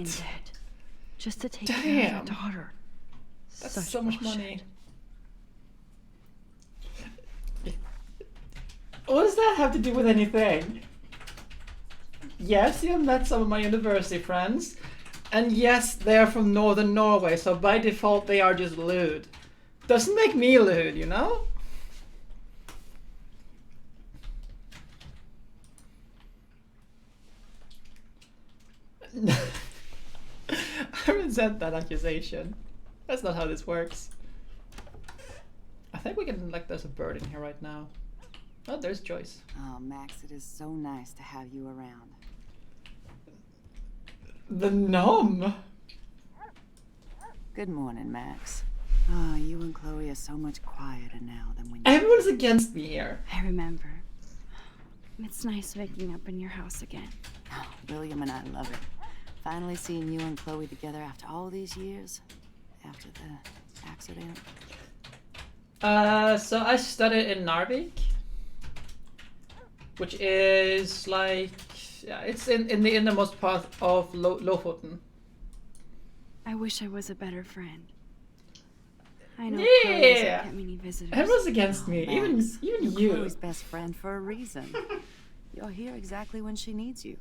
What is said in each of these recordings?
in debt just to take care of your daughter. That's Such so much bullshit. money. What does that have to do with anything? Yes, you met some of my university friends. And yes, they are from northern Norway, so by default they are just lewd. Doesn't make me lewd, you know? I resent that accusation. That's not how this works. I think we can, like, there's a bird in here right now. Oh, there's Joyce. Oh, Max, it is so nice to have you around. The gnome! Good morning, Max. Oh, you and Chloe are so much quieter now than when you... Everyone's against me here. I remember. It's nice waking up in your house again. Oh, William and I love it. Finally seeing you and Chloe together after all these years. After the accident. So I studied in Narvik. Which is like... Yeah, it's in the innermost part of Lofoten. I wish I was a better friend. I know Yeah. Chloe doesn't get many visitors. Everyone's against me, Max, even you're you. Chloe's best friend for a reason. You're here exactly when she needs you.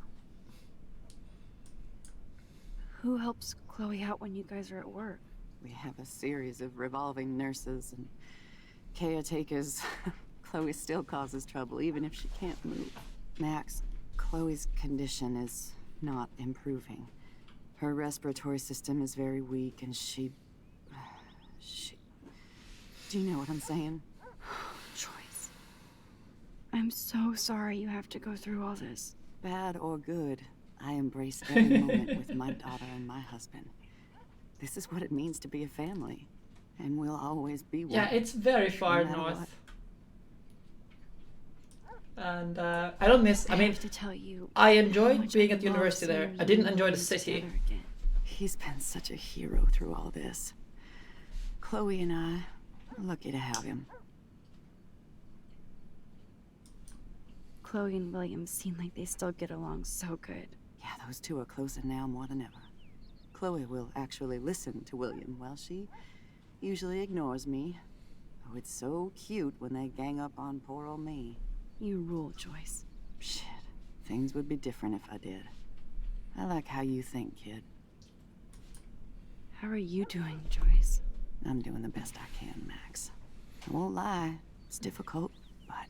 Who helps Chloe out when you guys are at work? We have a series of revolving nurses and caretakers. Chloe still causes trouble, even if she can't move. Max, Chloe's condition is not improving. Her respiratory system is very weak, and she... Do you know what I'm saying? Joyce. I'm so sorry you have to go through all this. Bad or good, I embrace every moment with my daughter and my husband. This is what it means to be a family, and we'll always be one. Yeah, it's very far no matter north. what. And I don't miss... I mean, have to tell you, I how enjoyed much being I at university love there. seeing I you didn't and enjoy the William city. together again. He's been such a hero through all this. Chloe and I are lucky to have him. Chloe and William seem like they still get along so good. Yeah, those two are closer now more than ever. Chloe will actually listen to William, while she usually ignores me. Oh, it's so cute when they gang up on poor old me. You rule, Joyce. Shit, things would be different if I did. I like how you think, kid. How are you doing, Joyce? I'm doing the best I can, Max. I won't lie, it's difficult, but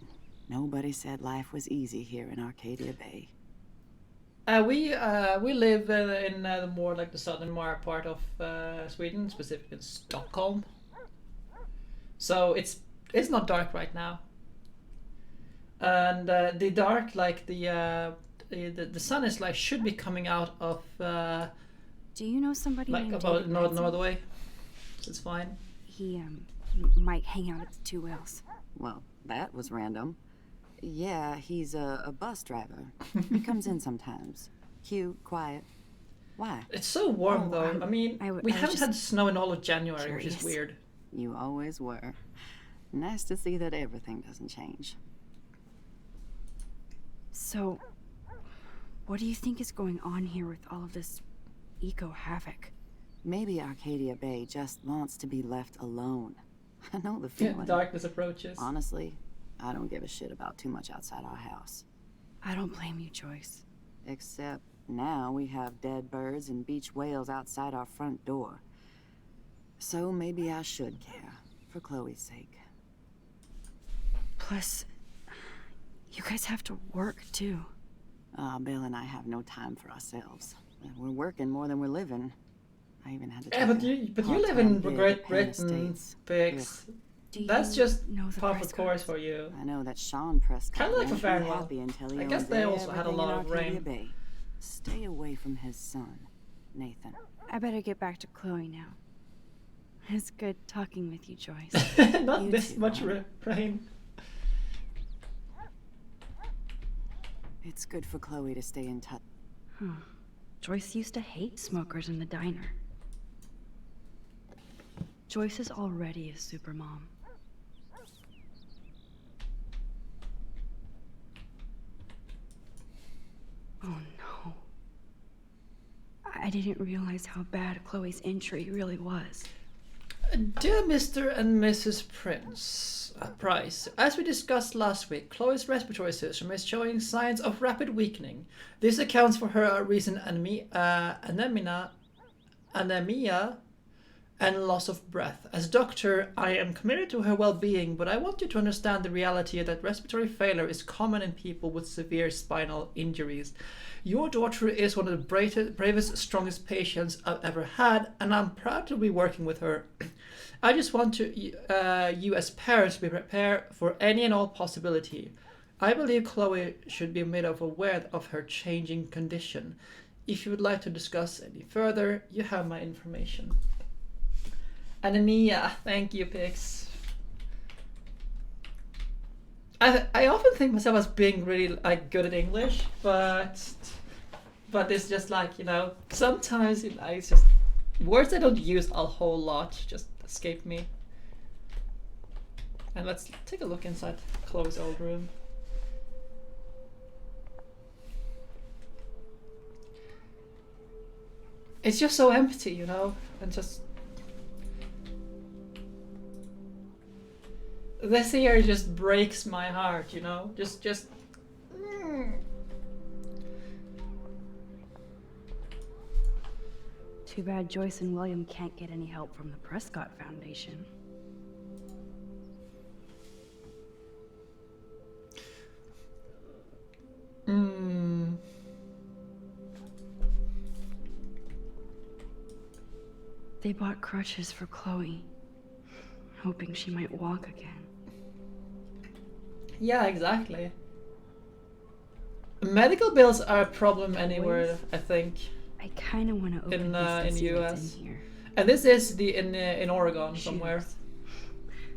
nobody said life was easy here in Arcadia Bay. We live in the more like the southern part of Sweden, specifically in Stockholm. So it's not dark right now. And the dark, like the sun is like should be coming out of Do you know somebody like named about David Madsen? Norway. So it's fine. He might hang out at the Two Whales. Well, that was random. Yeah, he's a bus driver. He comes in sometimes. Cute, quiet. Why? It's so warm Oh, though. I mean, I we was haven't just had snow in all of January, which is curious. weird. You always were. Nice to see that everything doesn't change. So, what do you think is going on here with all of this eco-havoc? Maybe Arcadia Bay just wants to be left alone. I know the Yeah, feeling. darkness approaches. Honestly, I don't give a shit about too much outside our house. I don't blame you, Joyce. Except now we have dead birds and beach whales outside our front door. So maybe I should care, for Chloe's sake. Plus, you guys have to work too. Bill and I have no time for ourselves. We're working more than we're living. I even had to Yeah, take but a you live in part-time gig Great at Penn Britain, Estates. Biggs. Do That's you just know the par for Prescotts? course for you. I know that Sean Prescott Kinda like won't for be Farewell. happy until he I guess owns they also had a everything lot in of Arcadia rain. Bay. Stay away from his son, Nathan. I better get back to Chloe now. It's good talking with you, Joyce. Not You this too, much hon. rain. It's good for Chloe to stay in touch. Huh. Joyce used to hate smokers in the diner. Joyce is already a supermom. Oh no. I I didn't realize how bad Chloe's injury really was. Dear Mr. and Mrs. Price, as we discussed last week, Chloe's respiratory system is showing signs of rapid weakening. This accounts for her recent anemia and loss of breath. As doctor, I am committed to her well-being, but I want you to understand the reality that respiratory failure is common in people with severe spinal injuries. Your daughter is one of the bravest, strongest patients I've ever had, and I'm proud to be working with her. I just want you as parents to be prepared for any and all possibility. I believe Chloe should be made aware of her changing condition. If you would like to discuss any further, you have my information. Anemia, thank you, Pix. I often think myself as being really good at English, but it's just sometimes it's just words I don't use a whole lot just escape me. And let's take a look inside Chloe's old room. It's just so empty, and just this here just breaks my heart, just Too bad Joyce and William can't get any help from the Prescott Foundation. They bought crutches for Chloe, hoping she might walk again. Yeah, exactly. Medical bills are a problem anywhere, Joyce? I think. I kind of want to open this and in see what's US. in here. And this is in Oregon somewhere. Shoes.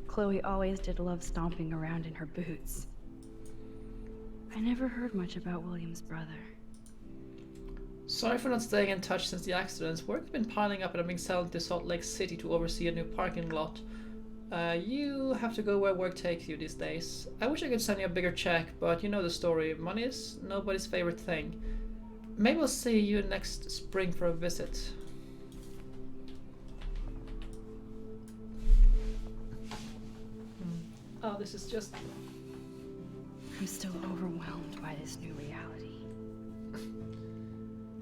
Chloe always did love stomping around in her boots. I never heard much about William's brother. Sorry for not staying in touch since the accidents. Work's been piling up and I'm being sent to Salt Lake City to oversee a new parking lot. You have to go where work takes you these days. I wish I could send you a bigger check, but you know the story. Money is nobody's favorite thing. Maybe I'll see you next spring for a visit. Oh, this is just... I'm still overwhelmed by this new reality.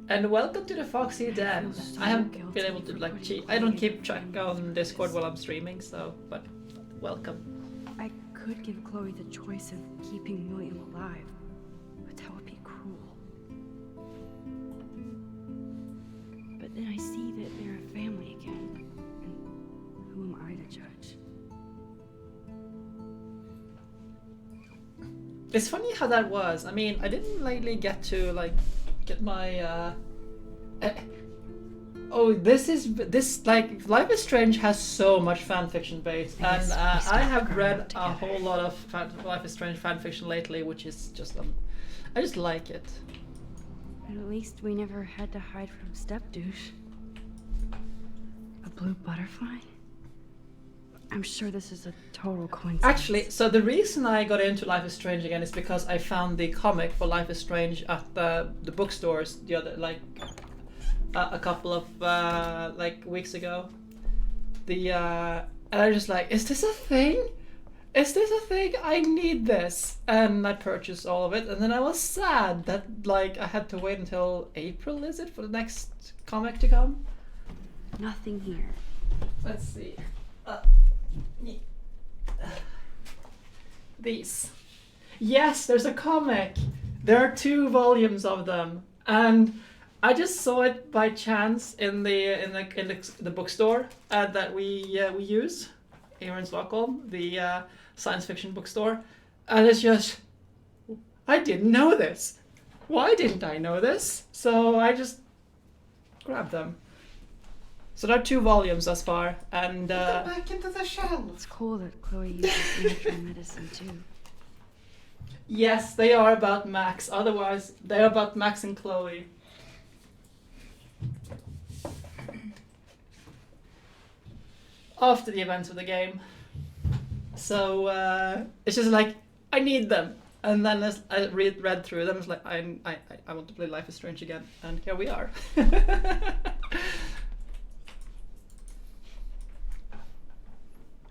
And welcome to the Foxy Den. feel so I haven't guilty been able to for putting I don't Chloe keep track on Discord while I'm streaming, so but welcome. I could give Chloe the choice of keeping William alive, but that would be cruel. But then I see that they're a family again, and who am I to judge? It's funny how that was. I mean, I didn't lately get to get my oh, this Life is Strange has so much fanfiction base, and Yes, we I stuck have around read a together. whole lot of Life is Strange fanfiction lately, which is just I just like it. But at least we never had to hide from Stepdouche. A blue butterfly? I'm sure this is a total coincidence. Actually, so the reason I got into Life is Strange again is because I found the comic for Life is Strange at the bookstores the other a couple of weeks ago. And I was just like, is this a thing? Is this a thing? I need this. And I purchased all of it, and then I was sad that I had to wait until April, is it, for the next comic to come? Nothing here. Let's see. These. Yes, there's a comic. There are 2 volumes of them, and I just saw it by chance in the bookstore that we use here in Stockholm, the science fiction bookstore, and it's just I didn't know this. Why didn't I know this? So I just grabbed them. So there are 2 volumes thus far, and Put them back into the shell. It's cool that Chloe uses natural medicine too. yes, they are about Max. Otherwise, they're about Max and Chloe. After the events of the game. So it's just I need them. And then as I read through them, it's like I want to play Life is Strange again, and here we are. The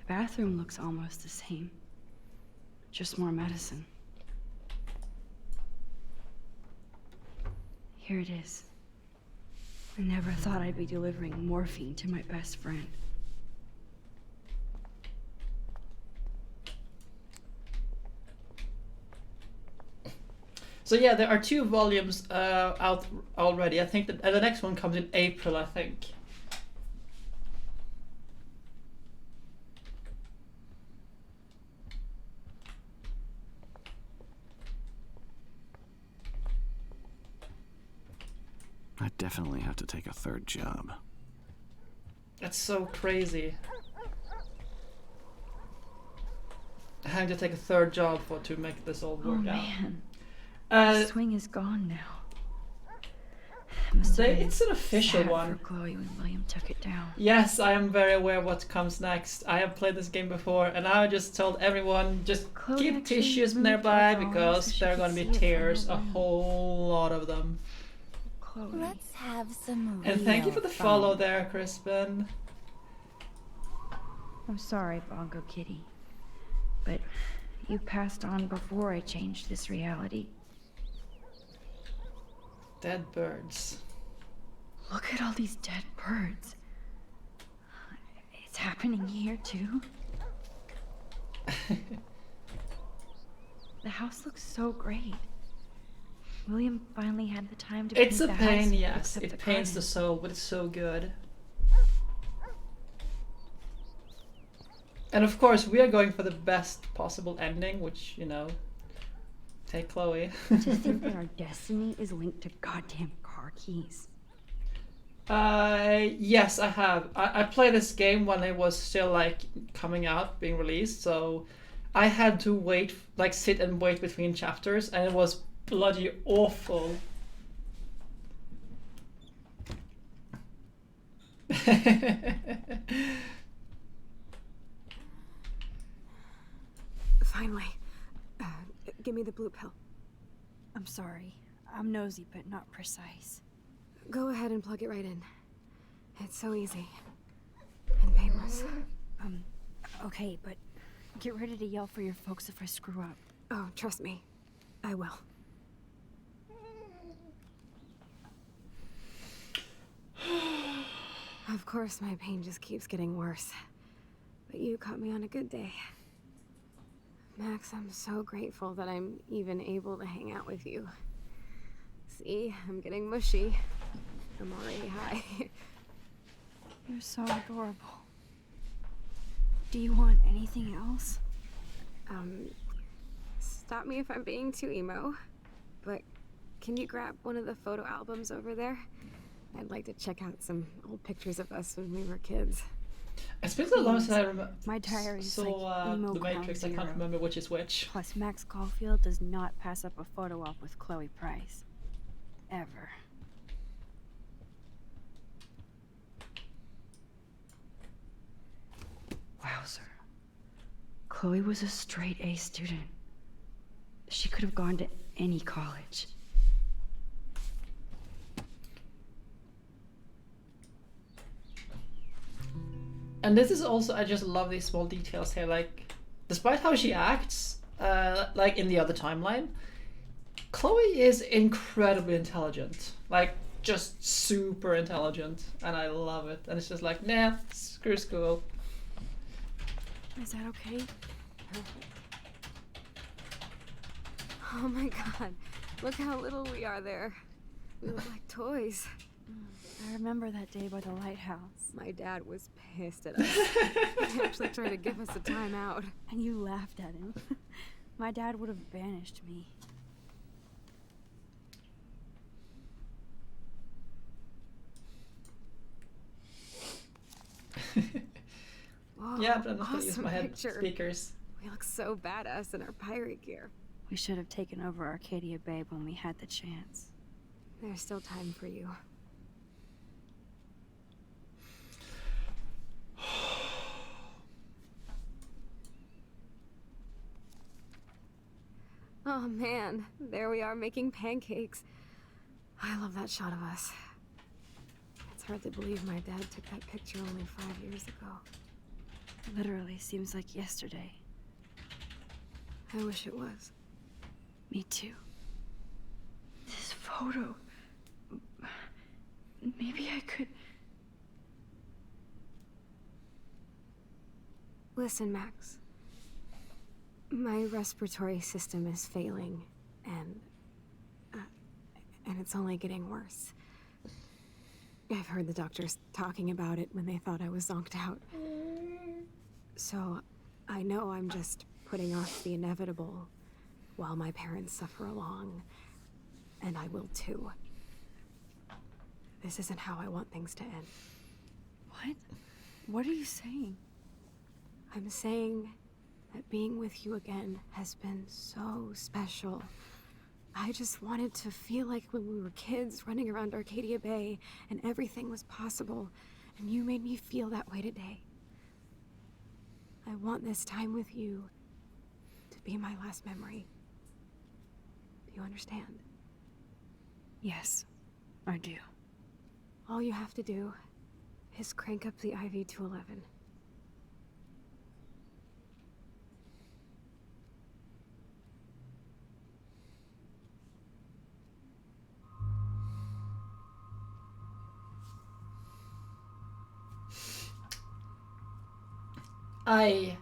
bathroom looks almost the same. Just more medicine. Here it is. I never thought I'd be delivering morphine to my best friend. So yeah, there are 2 volumes out already. I think that the next one comes in April, I think. I definitely have to take a 3rd job. That's so crazy. Having to take a 3rd job to make this all Oh work out. man, Uh, the swing is gone now. Must have been it's an official sad one. for Chloe when William took it down. Yes, I am very aware what comes next. I have played this game before, and I just told everyone just Chloe keep actually tissues moved nearby her arms because so she there are could going to see be it from tears, her a room. whole lot of them. Chloe. Let's have some And thank you real for the fun. follow there, Crispin. I'm sorry, Bongo Kitty. But you passed on before I changed this reality. Dead birds. Look at all these dead birds. It's happening here too. The house looks so great. William finally had the time to It's a paint the house, pain, yes. except It the pains the garden. soul, but it's so good. And of course, we are going for the best possible ending, which, you know, take Chloe. To think that our destiny is linked to goddamn car keys. Yes, I have. I played this game when it was still like coming out, being released, so I had to wait, like sit and wait between chapters, and it was bloody awful. Finally. Give me the blue pill. I'm sorry. I'm nosy, but not precise. Go ahead and plug it right in. It's so easy. And painless. Okay, but get ready to yell for your folks if I screw up. Oh, trust me. I will. Of course, my pain just keeps getting worse. But you caught me on a good day. Max, I'm so grateful that I'm even able to hang out with you. See, I'm getting mushy. I'm already high. You're so adorable. Do you want anything else? Stop me if I'm being too emo, but can you grab one of the photo albums over there? I'd like to check out some old pictures of us when we were kids. It's been so long since I My diary is saw like emo The Ground Matrix. I can't Zero. remember which is which. Plus, Max Caulfield does not pass up a photo op with Chloe Price. Ever. Wowzer. Chloe was a straight A student. She could have gone to any college. And this is also, I just love these small details here. Like, despite how she acts, like in the other timeline, Chloe is incredibly intelligent. Like, just super intelligent. And I love it. And it's just like, nah, screw school. Is that okay? Oh my god, look how little we are there. We look like toys. I remember that day by the lighthouse. My dad was pissed at us. He actually tried to give us a timeout. And you laughed at him. My dad would have banished me. Whoa, Yeah, but I'm not gonna use awesome my head picture. speakers. We look so badass in our pirate gear. We should have taken over Arcadia Bay when we had the chance. There's still time for you. Oh man, there we are making pancakes. I love that shot of us. It's hard to believe my dad took that picture only 5 years ago. Literally seems like yesterday. I wish it was. Me too. This photo. Maybe I could. Listen, Max. My respiratory system is failing, and it's only getting worse. I've heard the doctors talking about it when they thought I was zonked out. So, I know I'm just putting off the inevitable while my parents suffer along, and I will too. This isn't how I want things to end. What? What are you saying? I'm saying that being with you again has been so special. I just wanted to feel like when we were kids running around Arcadia Bay and everything was possible, and you made me feel that way today. I want this time with you to be my last memory. Do you understand? Yes, I do. All you have to do is crank up the IV to 11. I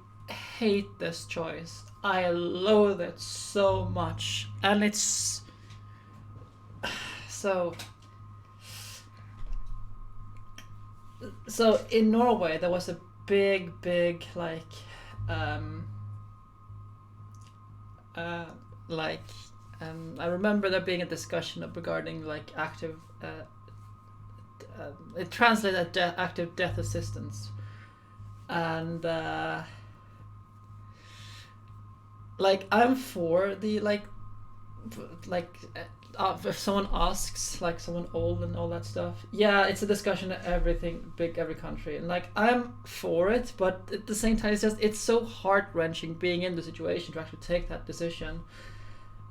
hate this choice. I loathe it so much. And it's so in Norway there was a big I remember there being a discussion regarding like active it translated active death assistance, and like I'm for the if someone asks, like someone old and all that stuff, yeah, it's a discussion in every country, and like I'm for it, but at the same time it's so heart-wrenching being in the situation to actually take that decision,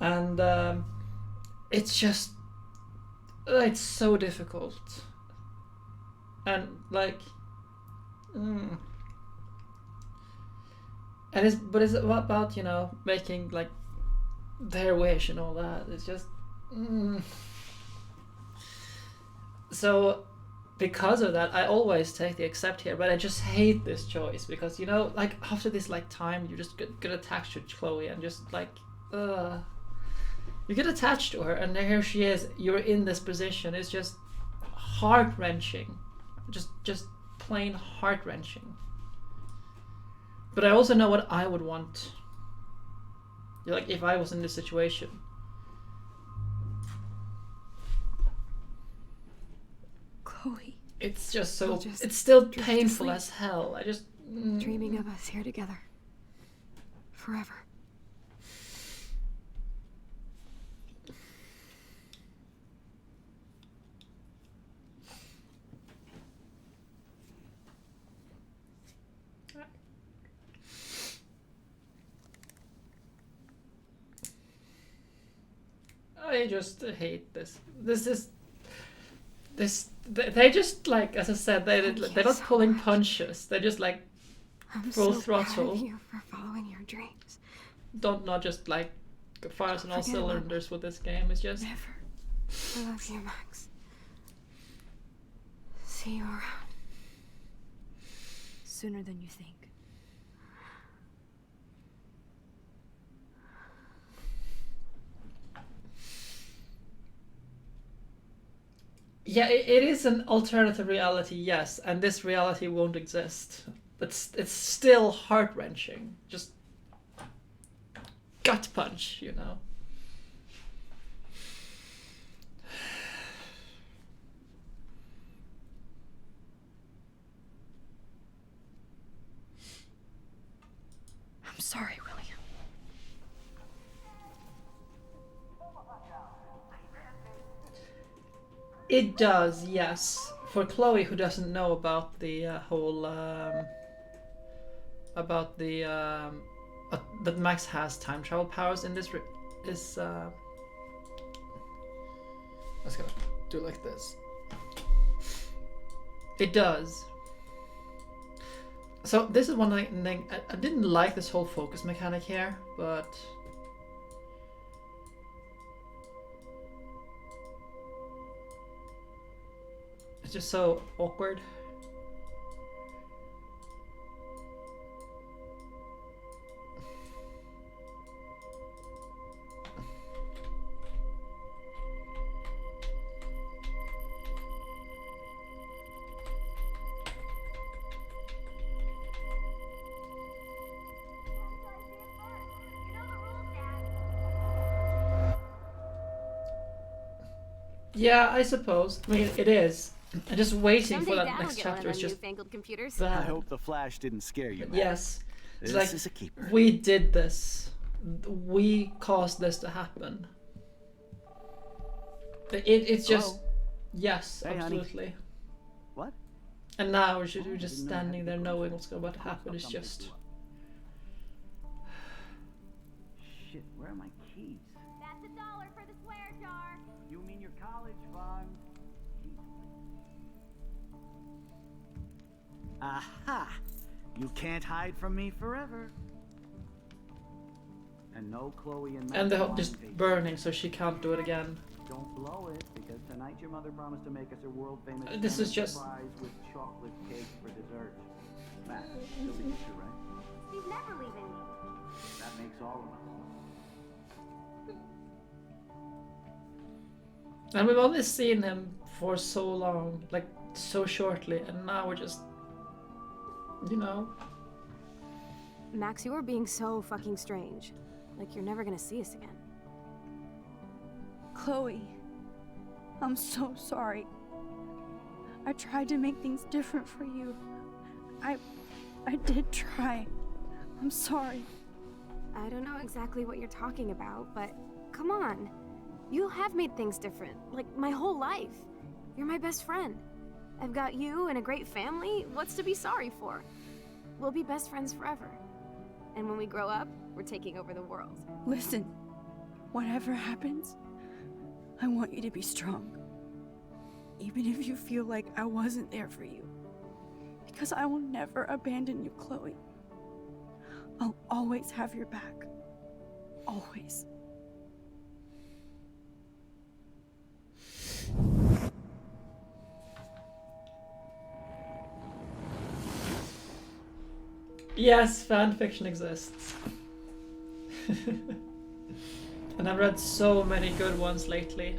and it's so difficult, and like and it's about, you know, making like their wish and all that. It's just so because of that I always take the accept here, but I just hate this choice because, you know, like after this like time you just get attached to Chloe and just like you get attached to her, and here she is, you're in this position. It's just heart-wrenching, just plain heart-wrenching. But I also know what I would want, like if I was in this situation. Chloe. It's just so, I'll just it's still drift to painful sleep. as hell. I just Dreaming of us here together. Forever. I just hate this. They just, like, as I said, they're not so pulling much. punches. They're just like I'm full so proud throttle. of you for following your dreams. Not just like fires on all Forget about cylinders with this game. It's just Never. I love you, Max. See you around. Sooner than you think. yeah, it is an alternative reality, yes, and this reality won't exist. But it's still heart-wrenching. Just gut punch, you know. I'm sorry, William. It does, yes. For Chloe, who doesn't know about the whole that Max has time travel powers in this is I was gonna do like this. It does. So this is one thing I didn't like this whole focus mechanic here, but it's just so awkward. Yeah, I suppose. I mean, it is. I'm just waiting for that next chapter. It's just computers. I bad. hope the Flash didn't scare you, Max. Yes. It's This like, is a keeper. we did this. We caused this to happen. It's just... Hello? Yes, Hey, honey. absolutely. What? And now we're Oh, just I didn't know standing you there had knowing what's about to happen. It's something just... to do. Shit, where are my keys? That's $1 for the swear jar. You mean your college fund? Aha! You can't hide from me forever. And no Chloe and Max And they're wine just tasting. burning, so she can't do it again. Don't blow it, because tonight your mother promised to make us a world famous This is just- surprise with chocolate cake for dessert. Max, you'll be too, right? He's never leaving me. That makes all of us. And we've only seen him for so long, like so shortly, and now we're just, you know. Max, you are being so fucking strange. Like you're never gonna see us again. Chloe, I'm so sorry. I tried to make things different for you. I did try. I'm sorry. I don't know exactly what you're talking about, but come on. You have made things different, like my whole life. You're my best friend. I've got you and a great family. What's to be sorry for? We'll be best friends forever. And when we grow up, we're taking over the world. Listen, whatever happens, I want you to be strong. Even if you feel like I wasn't there for you. Because I will never abandon you, Chloe. I'll always have your back. Always. Yes, fan fiction exists. And I've read so many good ones lately.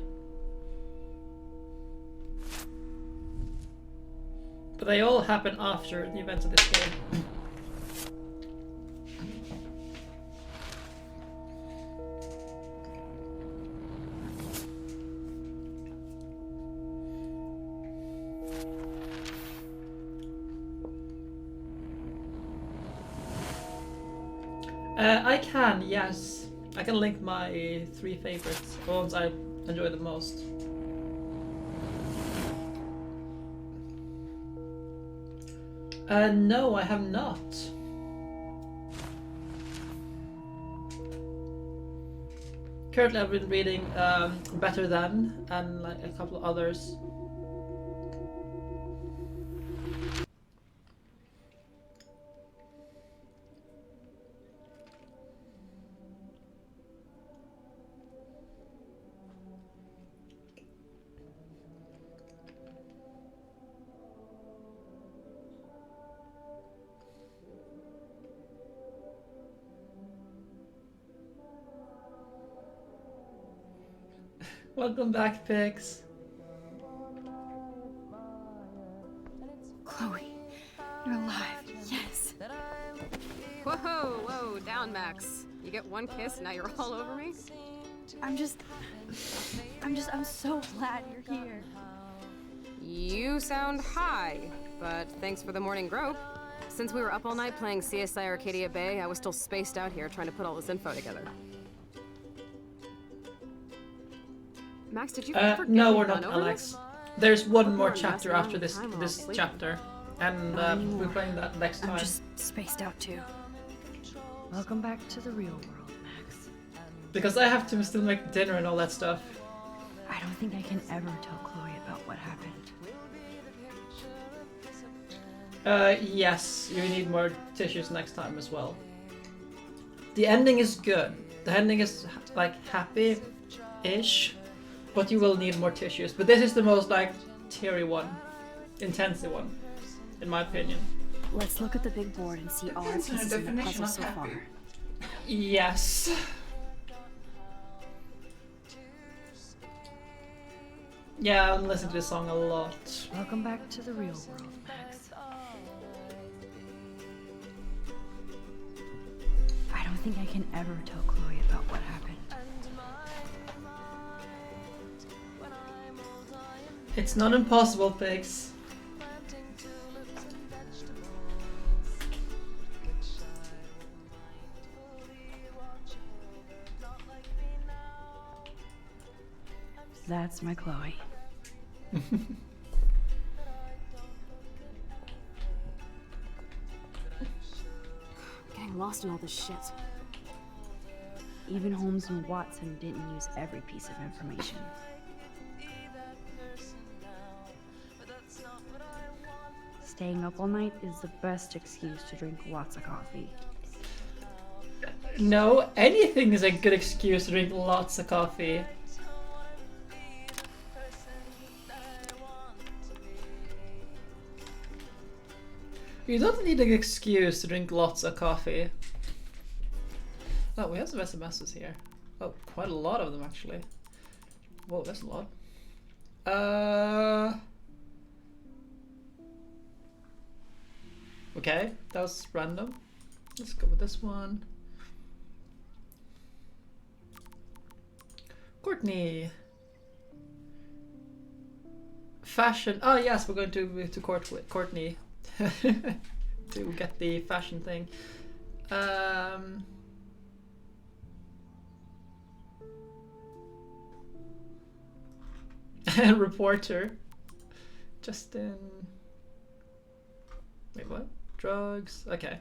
But they all happen after the events of this game. I can, yes. I can link my 3 favorites, the ones I enjoy the most. No, I have not. Currently, I've been reading Better Than and like a couple of others. Welcome back, Pix. Chloe, you're alive. Yes. Whoa, down, Max. You get one kiss, now you're all over me? I'm so glad you're here. You sound high, but thanks for the morning grope. Since we were up all night playing CSI Arcadia Bay, I was still spaced out here trying to put all this info together. Max, did you forget No, we'd we're gone not, over Alex. this? There's one Hope more we're chapter investing all after the this time while this asleep. chapter, and Not we're anymore. playing that next time. I'm just spaced out too. Welcome back to the real world, Max. Because I have to still make dinner and all that stuff. I don't think I can ever tell Chloe about what happened. Yes, you need more tissues next time as well. The ending is good. The ending is like happy-ish, but you will need more tissues. But this is the most like teary one, intensive one, in my opinion. Let's look at the big board and see all our pieces in the puzzle so far. Yes. Yeah, I'm listening to this song a lot. Welcome back to the real world, Max. I don't think I can ever tell Chloe about what happened. It's not impossible, pigs. That's my Chloe. Getting lost in all this shit. Even Holmes and Watson didn't use every piece of information. Staying up all night is the best excuse to drink lots of coffee. No, anything is a good excuse to drink lots of coffee. You don't need an excuse to drink lots of coffee. Oh, we have some SMSs here. Oh, quite a lot of them actually. Whoa, that's a lot. Okay, that was random. Let's go with this one. Courtney. Fashion. Oh yes, we're going to court with Courtney to get the fashion thing. Reporter. Justin. Wait, what? Drugs. Okay.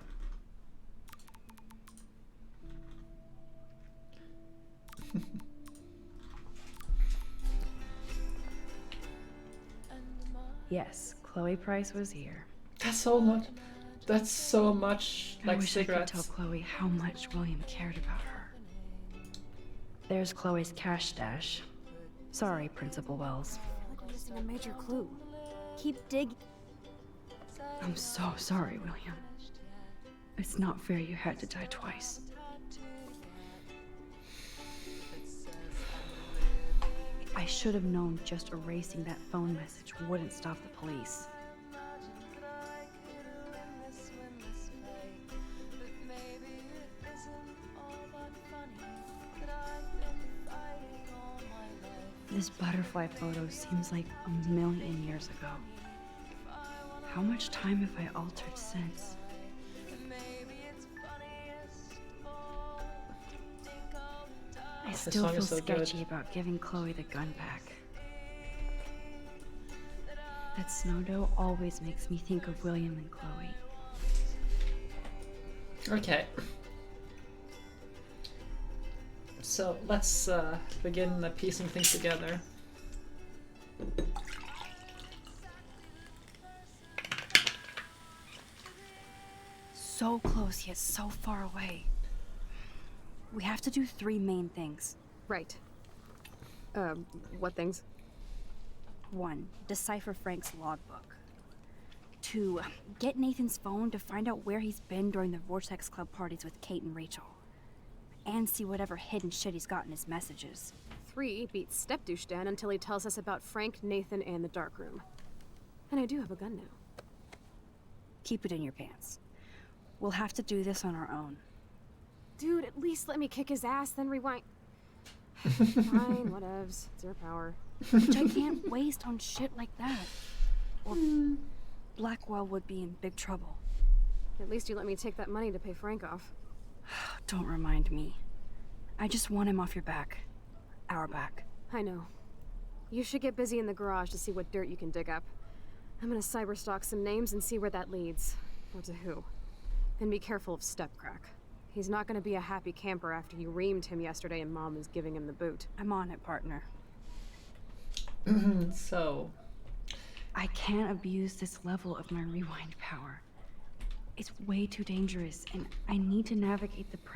Yes, Chloe Price was here. That's so much. That's so much I like wish cigarettes. I could tell Chloe how much William cared about her. There's Chloe's cash stash. Sorry, Principal Wells. I'm missing a major clue. Keep digging. I'm so sorry, William. It's not fair you had to die twice. I should have known just erasing that phone message wouldn't stop the police. This butterfly photo seems like a million years ago. How much time have I altered since? I This still song feel is so good. sketchy about giving Chloe the gun back. That snow dough always makes me think of William and Chloe. Okay. So let's begin piecing things together. So close yet so far away. We have to do 3 main things. Right. What things? 1. Decipher Frank's logbook. 2. Get Nathan's phone to find out where he's been during the Vortex Club parties with Kate and Rachel. And see whatever hidden shit he's got in his messages. 3 beats Stepdouche Dan until he tells us about Frank, Nathan, and the dark room. And I do have a gun now. Keep it in your pants. We'll have to do this on our own. Dude, at least let me kick his ass, then rewind. Fine, whatevs. It's your power. Which I can't waste on shit like that. Or Blackwell would be in big trouble. At least you let me take that money to pay Frank off. Don't remind me. I just want him off your back. Our back. I know. You should get busy in the garage to see what dirt you can dig up. I'm gonna cyberstalk some names and see where that leads. Or to who. And be careful of Stepcrack. He's not gonna be a happy camper after you reamed him yesterday and Mom is giving him the boot. I'm on it, partner. So, I can't abuse this level of my rewind power. It's way too dangerous, and I need to navigate the present